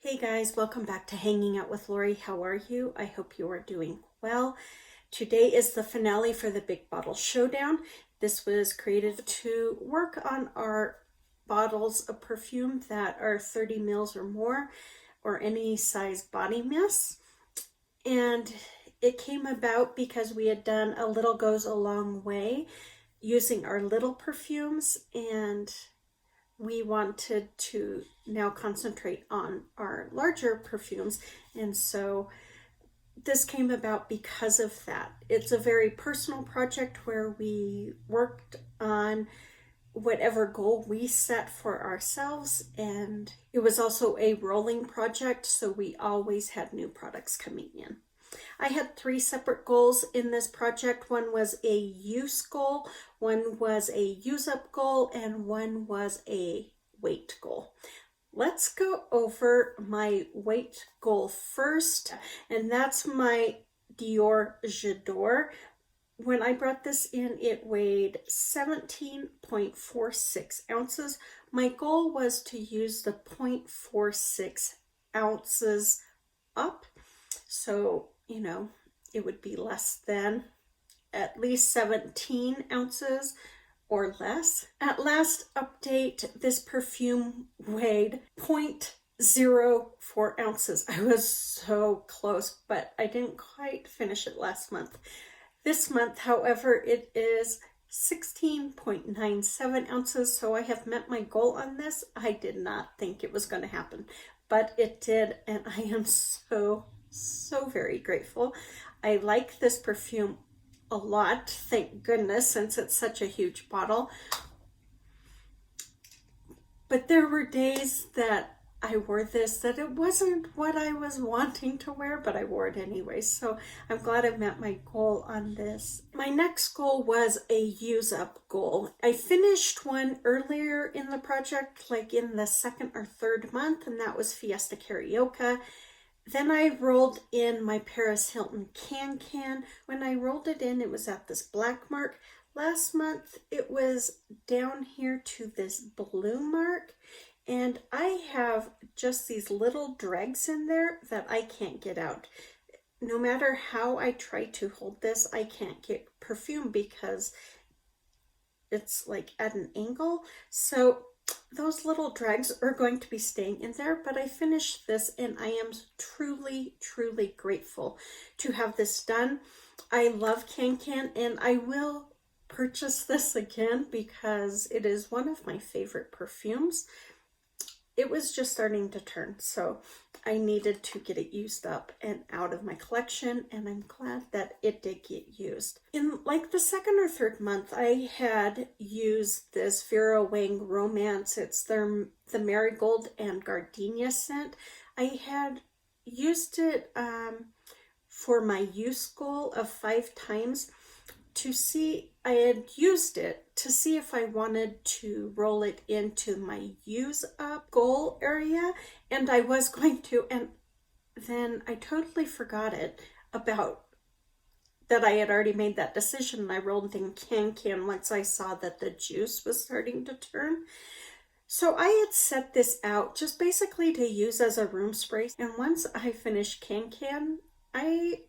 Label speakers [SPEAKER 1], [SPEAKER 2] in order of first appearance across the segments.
[SPEAKER 1] Hey guys, welcome back to Hanging Out with Lori. How are you? I hope you are doing well. Today is the finale for the Big Bottle Showdown. This was created to work on our bottles of perfume that are 30 mils or more, or any size body mist. And it came about because we had done a little goes a long way using our little perfumes, and we wanted to now concentrate on our larger perfumes. And so this came about because of that. It's a very personal project where we worked on whatever goal we set for ourselves, and it was also a rolling project, so we always had new products coming in. I had 3 separate goals in this project. One was a use goal, one was a use up goal, and one was a weight goal. Let's go over my weight goal first, and that's my Dior J'adore. When I brought this in, it weighed 17.46 ounces. My goal was to use the 0.46 ounces up. So, it would be less than at least 17 ounces or less. At last update, this perfume weighed 0.04 ounces. I was so close, but I didn't quite finish it last month. This month, however, it is 16.97 ounces, so I have met my goal on this. I did not think it was going to happen, but it did, and I am so very grateful. I like this perfume a lot, thank goodness, since it's such a huge bottle. But there were days that I wore this that it wasn't what I was wanting to wear, but I wore it anyway. So I'm glad I met my goal on this. My next goal was a use up goal. I finished one earlier in the project, like in the 2nd or 3rd month, and that was Fiesta Karaoke. Then I rolled in my Paris Hilton Can. When I rolled it in, it was at this black mark. Last month, it was down here to this blue mark. And I have just these little dregs in there that I can't get out. No matter how I try to hold this, I can't get perfume because it's like at an angle. So those little dregs are going to be staying in there, but I finished this and I am truly grateful to have this done. I love Can and I will purchase this again because it is one of my favorite perfumes. It was just starting to turn, so I needed to get it used up and out of my collection, and I'm glad that it did get used. In like the 2nd or 3rd month, I had used this Vera Wang Romance. It's the Marigold and Gardenia scent. I had used it for my use goal of 5 times to see, I had used it to see if I wanted to roll it into my use up goal area, and I was going to, and then I totally forgot about that I had already made that decision, and I rolled in Can once I saw that the juice was starting to turn. So I had set this out just basically to use as a room spray, and once I finished Can, I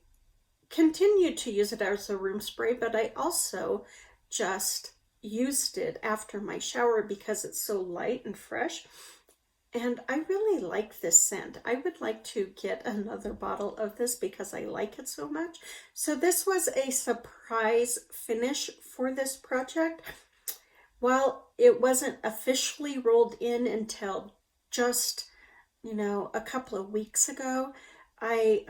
[SPEAKER 1] continued to use it as a room spray, but I also just used it after my shower because it's so light and fresh. And I really like this scent. I would like to get another bottle of this because I like it so much. So this was a surprise finish for this project. While it wasn't officially rolled in until just, a couple of weeks ago, I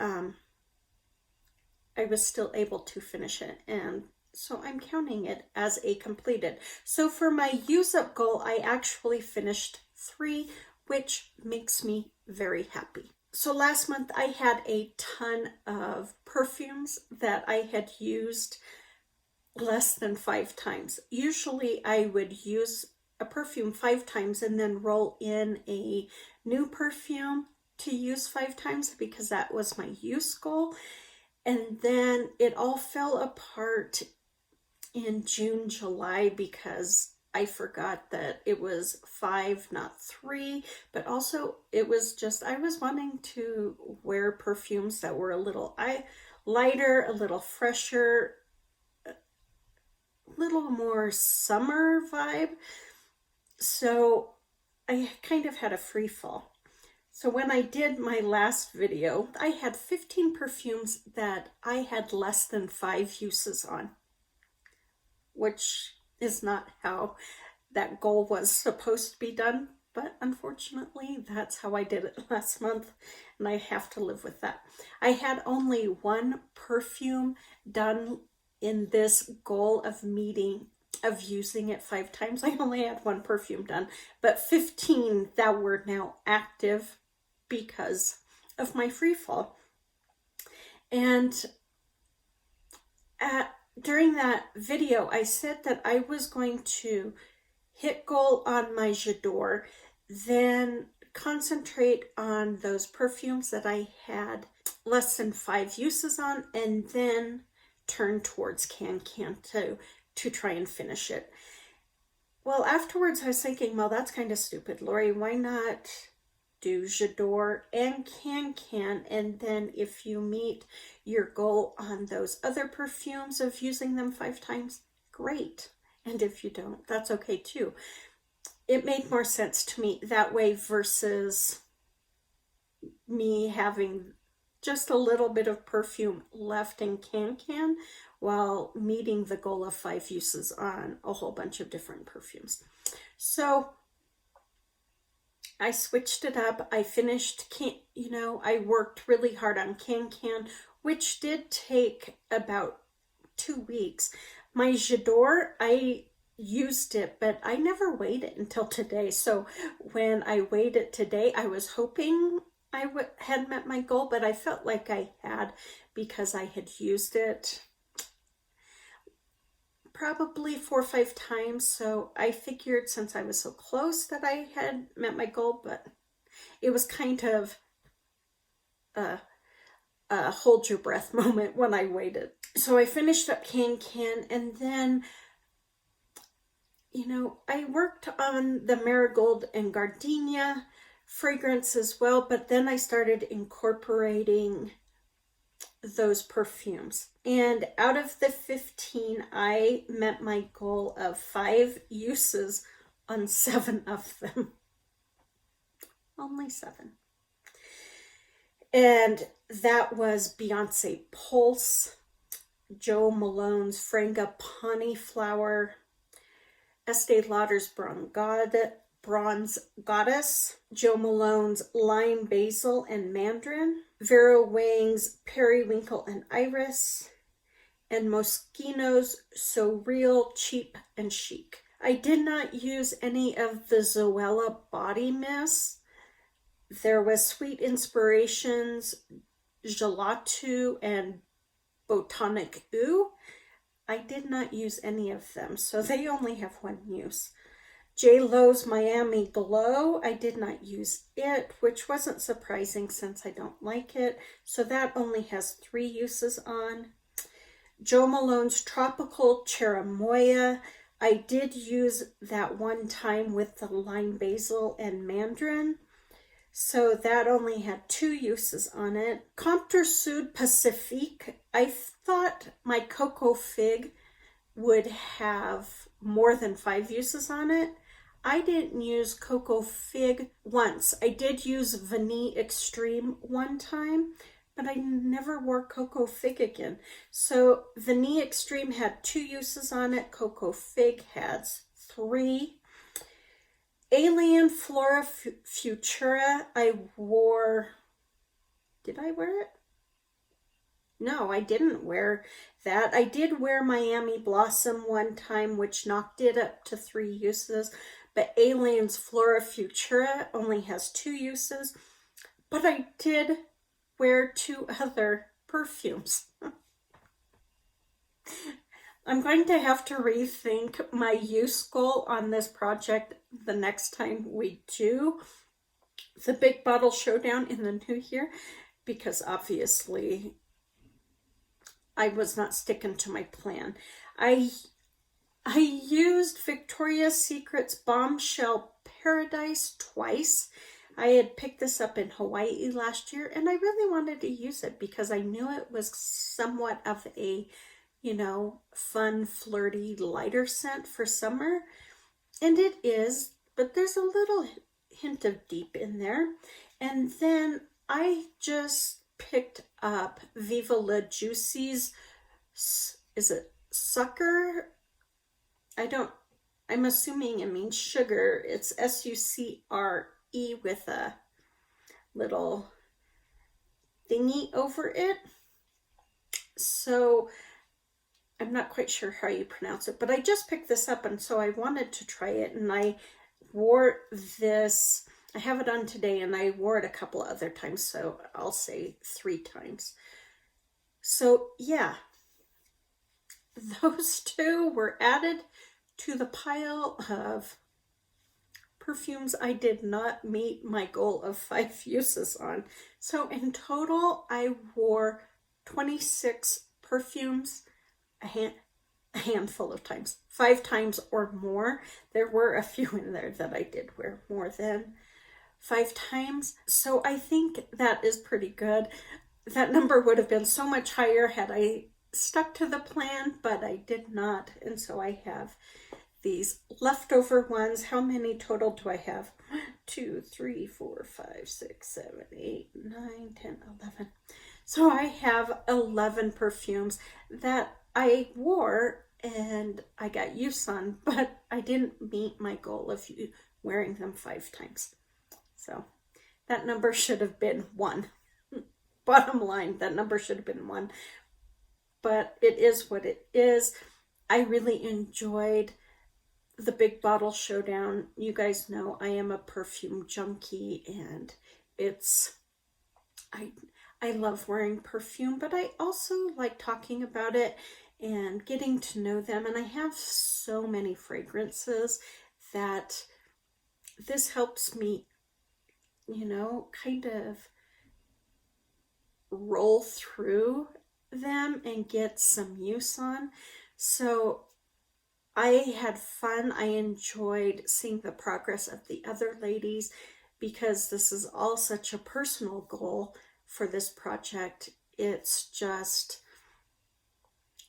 [SPEAKER 1] was still able to finish it, and so I'm counting it as a completed. So for my use up goal, I actually finished 3, which makes me very happy. So last month I had a ton of perfumes that I had used less than 5 times. Usually I would use a perfume 5 times and then roll in a new perfume to use 5 times because that was my use goal. And then it all fell apart in June, July because I forgot that it was 5, not 3, but also it was just, I was wanting to wear perfumes that were a little lighter, a little fresher, a little more summer vibe. So I kind of had a free fall. So when I did my last video, I had 15 perfumes that I had less than 5 uses on, which is not how that goal was supposed to be done, but unfortunately that's how I did it last month, and I have to live with that. I had only 1 perfume done in this goal of using it 5 times. I only had 1 perfume done, but 15 that were now active because of my free fall. And during that video, I said that I was going to hit goal on my J'adore, then concentrate on those perfumes that I had less than 5 uses on, and then turn towards Can to try and finish it. Well, afterwards I was thinking, well, that's kind of stupid, Lori. Why not do J'adore and Can, and then if you meet your goal on those other perfumes of using them 5 times, great. And if you don't, that's okay too. It made more sense to me that way versus me having just a little bit of perfume left in Can while meeting the goal of 5 uses on a whole bunch of different perfumes. So I switched it up. I finished I worked really hard on Can, which did take about 2 weeks. My J'adore, I used it, but I never weighed it until today. So when I weighed it today, I was hoping I had met my goal, but I felt like I had, because I had used it probably 4 or 5 times. So I figured since I was so close that I had met my goal, but it was kind of a hold your breath moment when I waited. So I finished up Can, and then, I worked on the Marigold and Gardenia fragrance as well, but then I started incorporating those perfumes. And out of the 15, I met my goal of 5 uses on 7 of them. Only 7. And that was Beyonce Pulse, Jo Malone's Frangipani Flower, Estee Lauder's Bronze Goddess, Jo Malone's Lime Basil and Mandarin, Vera Wang's Periwinkle and Iris, and Moschino's So Real, Cheap and Chic. I did not use any of the Zoella body mist. There was Sweet Inspirations, Gelato, and Botanic Ooh. I did not use any of them, so they only have 1 use. J.Lo's Miami Glow, I did not use it, which wasn't surprising since I don't like it. So that only has 3 uses on. Jo Malone's Tropical Cherimoya, I did use that 1 time with the Lime Basil and Mandarin. So that only had 2 uses on it. Comptoir Sud Pacifique, I thought my Cocoa Fig would have more than 5 uses on it. I didn't use Cocoa Fig once. I did use Vanille Extreme 1 time, but I never wore Cocoa Fig again. So Vanille Extreme had 2 uses on it. Cocoa Fig has 3. Alien Flora Futura, I wore... Did I wear it? No, I didn't wear that. I did wear Miami Blossom 1 time, which knocked it up to 3 uses. But Alien's Flora Futura only has 2 uses. But I did wear 2 other perfumes. I'm going to have to rethink my use goal on this project the next time we do the Big Bottle Showdown in the new year, because obviously I was not sticking to my plan. I I used Victoria's Secret's Bombshell Paradise twice. I had picked this up in Hawaii last year, and I really wanted to use it because I knew it was somewhat of a, fun, flirty, lighter scent for summer. And it is, but there's a little hint of deep in there. And then I just picked up Viva La Juicy's, is it Sucker? I'm assuming it means sugar. It's Sucre with a little thingy over it. So I'm not quite sure how you pronounce it, but I just picked this up, and so I wanted to try it, and I wore this. I have it on today, and I wore it a couple of other times, so I'll say 3 times. So yeah, those 2 were added to the pile of perfumes I did not meet my goal of 5 uses on. So in total, I wore 26 perfumes, a handful of times, 5 times or more. There were a few in there that I did wear more than 5 times. So I think that is pretty good. That number would have been so much higher had I stuck to the plan, but I did not. And so I have these leftover ones. How many total do I have? 1, 2, 3, 4, 5, 6, 7, 8, 9, 10, 11. So I have 11 perfumes that I wore and I got use on, but I didn't meet my goal of wearing them 5 times. So that number should have been 1. Bottom line, that number should have been 1. But it is what it is. I really enjoyed the Big Bottle Showdown. You guys know I am a perfume junkie, and I love wearing perfume, but I also like talking about it and getting to know them. And I have so many fragrances that this helps me, kind of roll through them and get some use on. So I had fun. I enjoyed seeing the progress of the other ladies because this is all such a personal goal for this project. It's just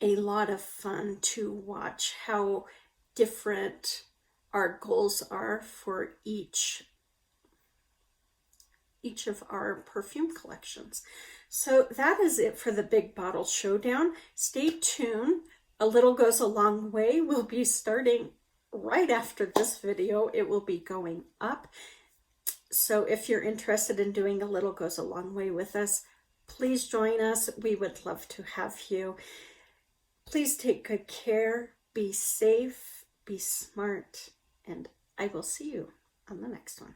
[SPEAKER 1] a lot of fun to watch how different our goals are for each of our perfume collections. So that is it for the Big Bottle Showdown. Stay tuned. A Little Goes a Long Way will be starting right after this video. It will be going up. So if you're interested in doing A Little Goes a Long Way with us, please join us. We would love to have you. Please take good care, be safe, be smart, and I will see you on the next one.